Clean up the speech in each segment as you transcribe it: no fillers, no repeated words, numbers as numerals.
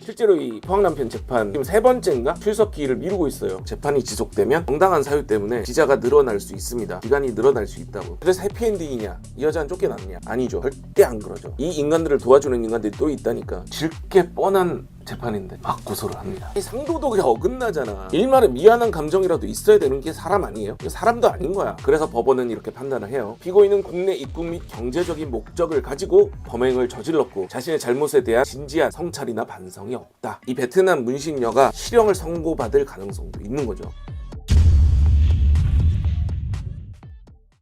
실제로 이 포항남편 재판 지금 3번째인가 출석 기일을 미루고 있어요. 재판이 지속되면 정당한 사유 때문에 기자가 늘어날 수 있습니다. 기간이 늘어날 수 있다고. 그래서 해피엔딩이냐? 이 여자는 쫓겨났냐? 아니죠. 절대 안 그러죠. 이 인간들을 도와주는 인간들이 또 있다니까. 질게 뻔한 재판인데 막 고소를 합니다. 이 상도덕이 어긋나잖아. 일말의 미안한 감정이라도 있어야 되는 게 사람 아니에요? 사람도 아닌 거야. 그래서 법원은 이렇게 판단을 해요. 피고인은 국내 입국 및 경제적인 목적을 가지고 범행을 저질렀고 자신의 잘못에 대한 진지한 성찰이나 반성이 없다. 이 베트남 문신녀가 실형을 선고받을 가능성도 있는 거죠.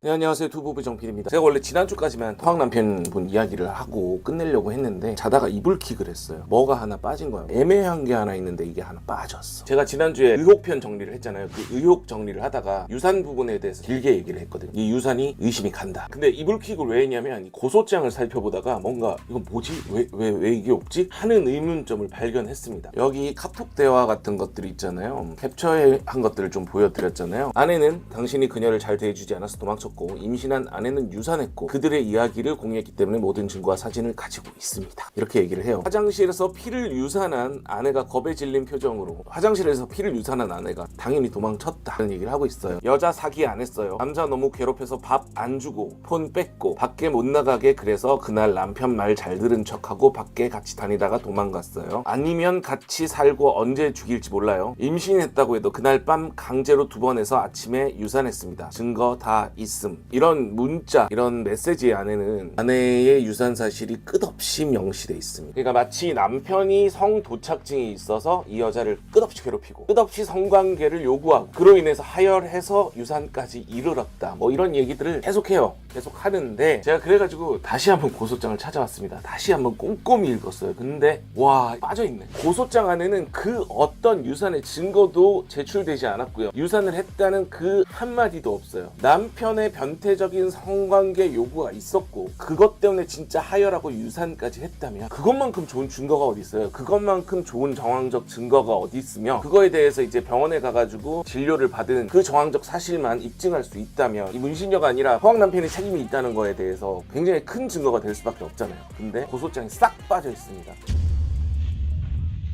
네, 안녕하세요. 두부부 정필입니다. 제가 원래 지난주까지만 포항남편 분 이야기를 하고 끝내려고 했는데 자다가 이불킥을 했어요. 뭐가 하나 빠진 거야. 애매한 게 하나 있는데 이게 하나 빠졌어. 제가 지난주에 의혹편 정리를 했잖아요. 그 의혹 정리를 하다가 유산 부분에 대해서 길게 얘기를 했거든요. 이 유산이 의심이 간다. 근데 이불킥을 왜 했냐면 이 고소장을 살펴보다가 뭔가 이건 뭐지? 왜 이게 없지? 하는 의문점을 발견했습니다. 여기 카톡 대화 같은 것들이 있잖아요. 캡처한 것들을 좀 보여드렸잖아요. 아내는 당신이 그녀를 잘 대해주지 않아서 도망쳤고 임신한 아내는 유산했고 그들의 이야기를 공유했기 때문에 모든 증거와 사진을 가지고 있습니다. 이렇게 얘기를 해요. 화장실에서 피를 유산한 아내가 겁에 질린 표정으로 화장실에서 피를 유산한 아내가 당연히 도망쳤다는 얘기를 하고 있어요. 여자 사기 안 했어요. 남자 너무 괴롭혀서 밥 안 주고 폰 뺐고 밖에 못 나가게 그래서 그날 남편 말 잘 들은 척하고 밖에 같이 다니다가 도망갔어요. 아니면 같이 살고 언제 죽일지 몰라요. 임신했다고 해도 그날 밤 강제로 2번 해서 아침에 유산했습니다. 증거 다 있습니다. 이런 문자, 이런 메시지 안에는 아내의 유산 사실이 끝없이 명시돼 있습니다. 그러니까 마치 남편이 성도착증이 있어서 이 여자를 끝없이 괴롭히고 끝없이 성관계를 요구하고 그로 인해서 하혈해서 유산까지 이르렀다. 뭐 이런 얘기들을 계속해요. 계속 하는데 제가 그래가지고 다시 한번 고소장을 찾아왔습니다. 다시 한번 꼼꼼히 읽었어요. 근데 와 빠져있네. 고소장 안에는 그 어떤 유산의 증거도 제출되지 않았고요. 유산을 했다는 그 한마디도 없어요. 남편의 변태적인 성관계 요구가 있었고 그것 때문에 진짜 하혈하고 유산까지 했다면 그것만큼 좋은 증거가 어디 있어요? 그것만큼 좋은 정황적 증거가 어디 있으며 그거에 대해서 이제 병원에 가가지고 진료를 받은 그 정황적 사실만 입증할 수 있다면 이 문신녀가 아니라 포항남편이 책임이 있다는 거에 대해서 굉장히 큰 증거가 될 수밖에 없잖아요. 근데 고소장이 싹 빠져 있습니다.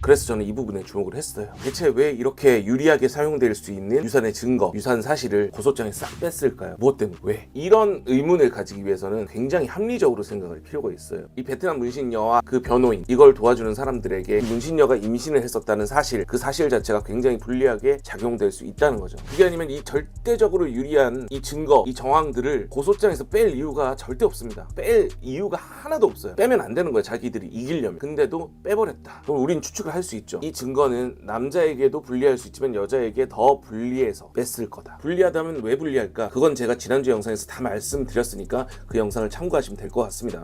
그래서 저는 이 부분에 주목을 했어요. 대체 왜 이렇게 유리하게 사용될 수 있는 유산의 증거, 유산 사실을 고소장에 싹 뺐을까요? 무엇 때문에? 왜? 이런 의문을 가지기 위해서는 굉장히 합리적으로 생각할 필요가 있어요. 이 베트남 문신녀와 그 변호인, 이걸 도와주는 사람들에게 문신녀가 임신을 했었다는 사실, 그 사실 자체가 굉장히 불리하게 작용될 수 있다는 거죠. 그게 아니면 이 절대적으로 유리한 이 증거, 이 정황들을 고소장에서 뺄 이유가 절대 없습니다. 뺄 이유가 하나도 없어요. 빼면 안 되는 거예요. 자기들이 이기려면. 근데도 빼버렸다. 그럼 우린 추측을 할 수 있죠. 이 증거는 남자에게도 불리할 수 있지만 여자에게 더 불리해서 뺐을 거다. 불리하다면 왜 불리할까? 그건 제가 지난주 영상에서 다 말씀드렸으니까 그 영상을 참고하시면 될 것 같습니다.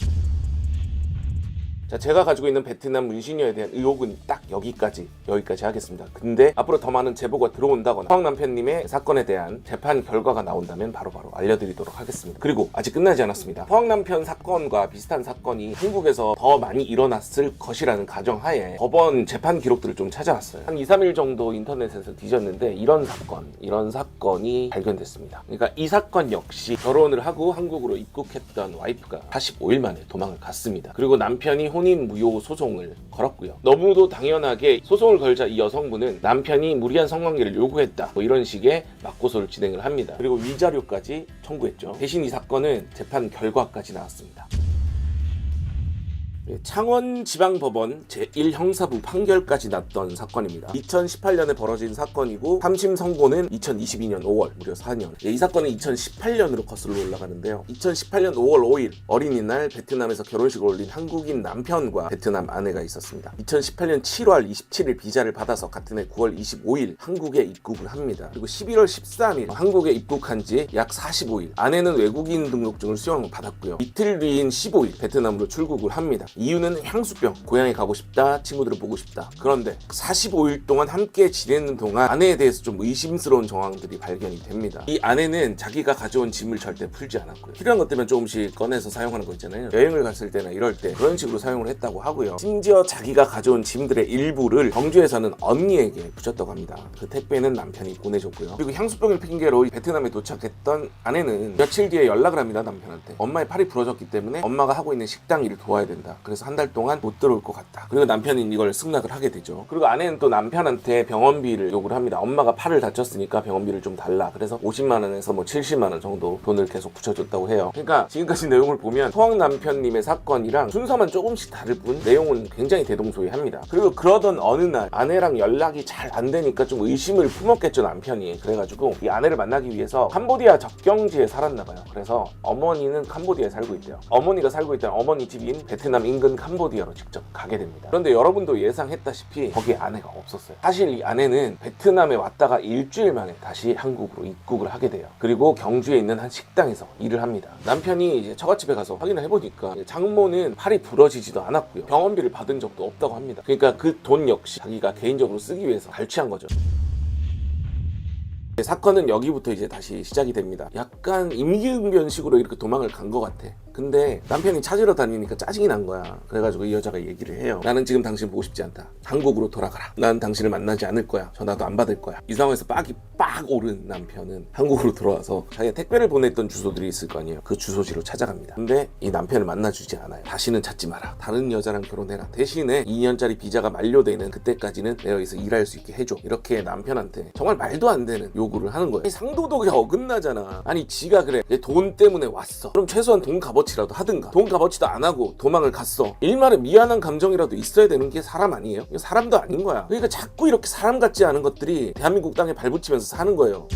자, 제가 가지고 있는 베트남 문신녀에 대한 의혹은 딱 여기까지 하겠습니다. 근데 앞으로 더 많은 제보가 들어온다거나 포항남편님의 사건에 대한 재판 결과가 나온다면 바로바로 알려드리도록 하겠습니다. 그리고 아직 끝나지 않았습니다. 포항남편 사건과 비슷한 사건이 한국에서 더 많이 일어났을 것이라는 가정하에 법원 재판 기록들을 좀 찾아왔어요. 한 2, 3일 정도 인터넷에서 뒤졌는데 이런 사건이 발견됐습니다. 그러니까 이 사건 역시 결혼을 하고 한국으로 입국했던 와이프가 45일 만에 도망을 갔습니다. 그리고 남편이 혼인 무효 소송을 걸었고요. 너무도 당연하게 소송을 걸자 이 여성분은 남편이 무리한 성관계를 요구했다. 뭐 이런 식의 맞고소를 진행을 합니다. 그리고 위자료까지 청구했죠. 대신 이 사건은 재판 결과까지 나왔습니다. 창원지방법원 제1형사부 판결까지 났던 사건입니다. 2018년에 벌어진 사건이고 3심 선고는 2022년 5월, 무려 4년. 이 사건은 2018년으로 거슬러 올라가는데요. 2018년 5월 5일 어린이날 베트남에서 결혼식을 올린 한국인 남편과 베트남 아내가 있었습니다. 2018년 7월 27일 비자를 받아서 같은 해 9월 25일 한국에 입국을 합니다. 그리고 11월 13일 한국에 입국한 지 약 45일 아내는 외국인 등록증을 수령을 받았고요. 이틀 뒤인 15일 베트남으로 출국을 합니다. 이유는 향수병, 고향에 가고 싶다, 친구들을 보고 싶다. 그런데 45일 동안 함께 지내는 동안 아내에 대해서 좀 의심스러운 정황들이 발견이 됩니다. 이 아내는 자기가 가져온 짐을 절대 풀지 않았고요. 필요한 것 때문에 조금씩 꺼내서 사용하는 거 있잖아요. 여행을 갔을 때나 이럴 때 그런 식으로 사용을 했다고 하고요. 심지어 자기가 가져온 짐들의 일부를 경주에서는 언니에게 붙였다고 합니다. 그 택배는 남편이 보내줬고요. 그리고 향수병을 핑계로 베트남에 도착했던 아내는 며칠 뒤에 연락을 합니다. 남편한테. 엄마의 팔이 부러졌기 때문에 엄마가 하고 있는 식당 일을 도와야 된다. 그래서 한 달 동안 못 들어올 것 같다. 그리고 남편이 이걸 승낙을 하게 되죠. 그리고 아내는 또 남편한테 병원비를 요구를 합니다. 엄마가 팔을 다쳤으니까 병원비를 좀 달라. 그래서 50만 원에서 뭐 70만 원 정도 돈을 계속 붙여줬다고 해요. 그러니까 지금까지 내용을 보면 포항 남편님의 사건이랑 순서만 조금씩 다를 뿐 내용은 굉장히 대동소이합니다. 그리고 그러던 어느 날 아내랑 연락이 잘 안 되니까 좀 의심을 품었겠죠, 남편이. 그래가지고 이 아내를 만나기 위해서 캄보디아 접경지에 살았나 봐요. 그래서 어머니는 캄보디아에 살고 있대요. 어머니가 살고 있던 어머니 집인 베트남 인근 캄보디아로 직접 가게 됩니다. 그런데 여러분도 예상했다시피 거기에 아내가 없었어요. 사실 이 아내는 베트남에 왔다가 일주일 만에 다시 한국으로 입국을 하게 돼요. 그리고 경주에 있는 한 식당에서 일을 합니다. 남편이 이제 처갓집에 가서 확인을 해보니까 장모는 팔이 부러지지도 않았고요. 병원비를 받은 적도 없다고 합니다. 그러니까 그 돈 역시 자기가 개인적으로 쓰기 위해서 갈취한 거죠. 사건은 여기부터 이제 다시 시작이 됩니다. 약간 임기응변식으로 이렇게 도망을 간 것 같아. 근데 남편이 찾으러 다니니까 짜증이 난 거야. 그래가지고 이 여자가 얘기를 해요. 나는 지금 당신 보고 싶지 않다. 한국으로 돌아가라. 난 당신을 만나지 않을 거야. 전화도 안 받을 거야. 이 상황에서 빡이 빡 오른 남편은 한국으로 돌아와서 자기가 택배를 보냈던 주소들이 있을 거 아니에요. 그 주소지로 찾아갑니다. 근데 이 남편을 만나주지 않아요. 다시는 찾지 마라. 다른 여자랑 결혼해라. 대신에 2년짜리 비자가 만료되는 그때까지는 내가 여기서 일할 수 있게 해줘. 이렇게 남편한테 정말 말도 안 되는 요구를 하는 거예요. 상도덕이 어긋나잖아. 아니 지가 그래. 돈 때문에 왔어. 그럼 최소한 돈 값어치라도 하든가. 돈 값어치도 안 하고 도망을 갔어. 일말의 미안한 감정이라도 있어야 되는 게 사람 아니에요? 사람도 아닌 거야. 그러니까 자꾸 이렇게 사람 같지 않은 것들이 대한민국 땅에 발붙이면서 사는 거예요.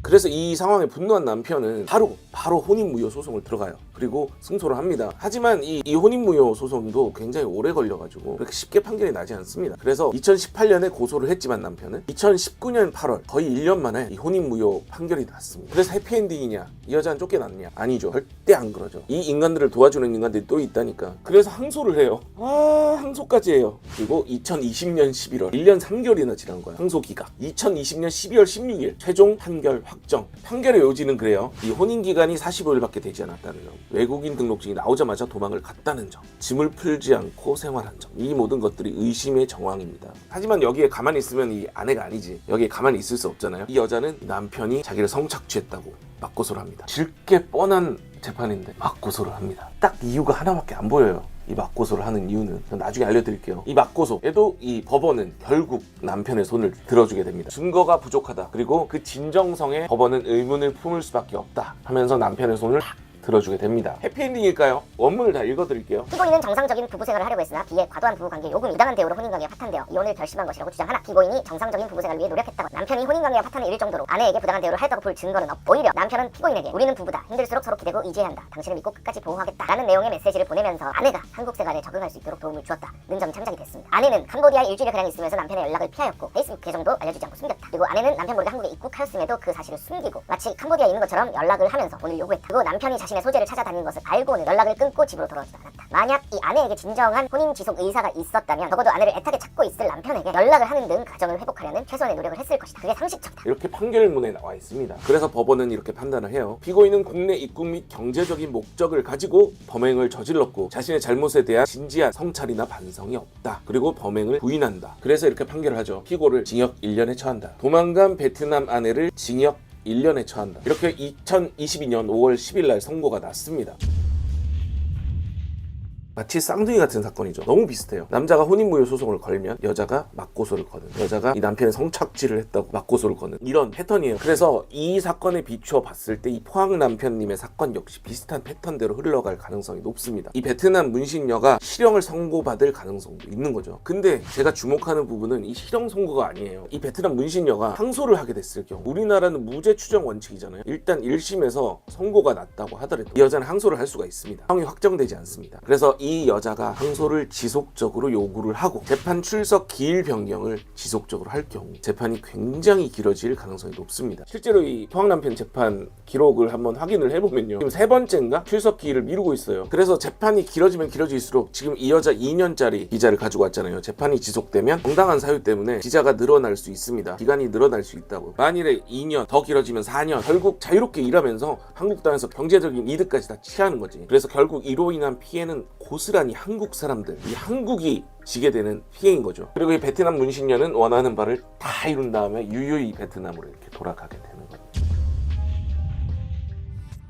그래서 이 상황에 분노한 남편은 바로 혼인무효 소송을 들어가요. 그리고 승소를 합니다. 하지만 이 혼인무효 소송도 굉장히 오래 걸려가지고 그렇게 쉽게 판결이 나지 않습니다. 그래서 2018년에 고소를 했지만 남편은 2019년 8월 거의 1년 만에 이 혼인무효 판결이 났습니다. 그래서 해피엔딩이냐? 이 여자는 쫓겨났냐? 아니죠. 절대 안 그러죠. 이 인간들을 도와주는 인간들이 또 있다니까. 그래서 항소를 해요. 항소까지 해요. 그리고 2020년 11월 1년 3개월이나 지난 거야. 항소 기각. 2020년 12월 16일 최종 판결 확정. 판결의 요지는 그래요. 이 혼인 기간이 45일밖에 되지 않았다는 점, 외국인 등록증이 나오자마자 도망을 갔다는 점, 짐을 풀지 않고 생활한 점, 이 모든 것들이 의심의 정황입니다. 하지만 여기에 가만히 있으면 이 아내가 아니지. 여기에 가만히 있을 수 없잖아요. 이 여자는 남편이 자기를 성착취했다고 맞고소를 합니다. 질게 뻔한 재판인데 맞고소를 합니다. 딱 이유가 하나밖에 안 보여요. 이 맞고소를 하는 이유는 나중에 알려드릴게요. 이 맞고소에도 이 법원은 결국 남편의 손을 들어주게 됩니다. 증거가 부족하다. 그리고 그 진정성에 법원은 의문을 품을 수밖에 없다 하면서 남편의 손을 들어주게 됩니다. 해피엔딩일까요? 원문을 다 읽어드릴게요. 피고인은 정상적인 부부생활을 하려고 했으나 비에 과도한 부부관계 요금이 부당한 대우로 혼인관계가 파탄되어 이혼을 결심한 것이라고 주장하나 피고인이 정상적인 부부생활을 위해 노력했다고 남편이 혼인관계가 파탄을 이를 정도로 아내에게 부당한 대우를 하였다고 볼 증거는 없고 오히려 남편은 피고인에게 우리는 부부다. 힘들수록 서로 기대고 이해해야 한다. 당신을 믿고 끝까지 보호하겠다. 라는 내용의 메시지를 보내면서 아내가 한국 생활에 적응할 수 있도록 도움을 주었다. 는 점이 참작이 됐습니다. 아내는 캄보디아에 일주일에 그냥 있으면서 남편의 연락을 피하였고 페이스북 계정도 알려주지 않고 숨겼다. 그리고 아내는 남편 모르게 한국에 입국하였음에도 그 사실을 숨기고 마치 캄보디아에 있는 것처럼 연락을 하면서 돈을 요구했다. 그리고 남편이 자신의 소재를 찾아다니는 것을 알고는 연락을 끊고 집으로 돌아오지도 않았다. 만약 이 아내에게 진정한 혼인 지속 의사가 있었다면 적어도 아내를 애타게 찾고 있을 남편에게 연락을 하는 등 가정을 회복하려는 최소한의 노력을 했을 것이다. 그게 상식적이다. 이렇게 판결문에 나와 있습니다. 그래서 법원은 이렇게 판단을 해요. 피고인은 국내 입국 및 경제적인 목적을 가지고 범행을 저질렀고 자신의 잘못에 대한 진지한 성찰이나 반성이 없다. 그리고 범행을 부인한다. 그래서 이렇게 판결을 하죠. 피고를 징역 1년에 처한다. 도망간 베트남 아내를 징역 1년에 처한다. 이렇게 2022년 5월 10일 날 선고가 났습니다. 마치 쌍둥이 같은 사건이죠. 너무 비슷해요. 남자가 혼인무효 소송을 걸면 여자가 맞고소를 거는, 여자가 이 남편의 성착취를 했다고 맞고소를 거는 이런 패턴이에요. 그래서 이 사건에 비추어 봤을 때 이 포항 남편님의 사건 역시 비슷한 패턴대로 흘러갈 가능성이 높습니다. 이 베트남 문신녀가 실형을 선고받을 가능성도 있는 거죠. 근데 제가 주목하는 부분은 이 실형 선고가 아니에요. 이 베트남 문신녀가 항소를 하게 됐을 경우, 우리나라는 무죄 추정 원칙이잖아요. 일단 1심에서 선고가 났다고 하더라도 이 여자는 항소를 할 수가 있습니다. 형이 확정되지 않습니다. 그래서 이 여자가 항소를 지속적으로 요구를 하고 재판 출석 기일 변경을 지속적으로 할 경우 재판이 굉장히 길어질 가능성이 높습니다. 실제로 이 포항 남편 재판 기록을 한번 확인을 해보면요, 지금 3번째인가 출석 기일을 미루고 있어요. 그래서 재판이 길어지면 길어질수록 지금 이 여자 2년짜리 비자를 가지고 왔잖아요. 재판이 지속되면 정당한 사유 때문에 비자가 늘어날 수 있습니다. 기간이 늘어날 수 있다고. 만일에 2년 더 길어지면 4년, 결국 자유롭게 일하면서 한국 땅에서 경제적인 이득까지 다 취하는 거지. 그래서 결국 이로 인한 피해는 고스란히 한국 사람들, 이 한국이 지게 되는 피해인 거죠. 그리고 이 베트남 문신녀는 원하는 바를 다 이룬 다음에 유유히 베트남으로 이렇게 돌아가게 되는 거죠.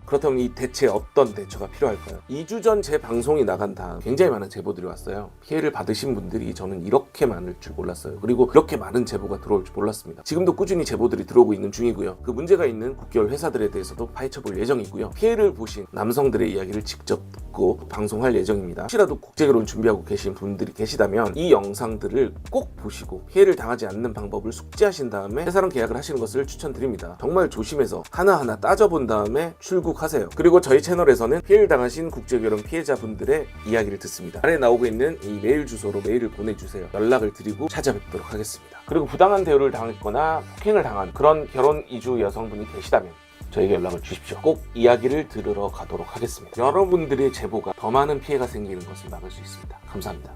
그렇다면 이 대체 어떤 대처가 필요할까요? 2주 전 제 방송이 나간 다음 굉장히 많은 제보들이 왔어요. 피해를 받으신 분들이 저는 이렇게 많을 줄 몰랐어요. 그리고 이렇게 많은 제보가 들어올 줄 몰랐습니다. 지금도 꾸준히 제보들이 들어오고 있는 중이고요. 그 문제가 있는 국계열 회사들에 대해서도 파헤쳐볼 예정이고요. 피해를 보신 남성들의 이야기를 직접 듣고 방송할 예정입니다. 혹시라도 국제결혼 준비하고 계신 분들이 계시다면 이 영상들을 꼭 보시고 피해를 당하지 않는 방법을 숙지하신 다음에 회사랑 계약을 하시는 것을 추천드립니다. 정말 조심해서 하나하나 따져본 다음에 출국하세요. 그리고 저희 채널에서는 피해를 당하신 국제결혼 피해자분들의 이야기를 듣습니다. 아래 나오고 있는 이 메일 주소로 메일을 보내주세요. 연락을 드리고 찾아뵙도록 하겠습니다. 그리고 부당한 대우를 당했거나 폭행을 당한 그런 결혼 이주 여성분이 계시다면 저에게 연락을 주십시오. 꼭 이야기를 들으러 가도록 하겠습니다. 여러분들의 제보가 더 많은 피해가 생기는 것을 막을 수 있습니다. 감사합니다.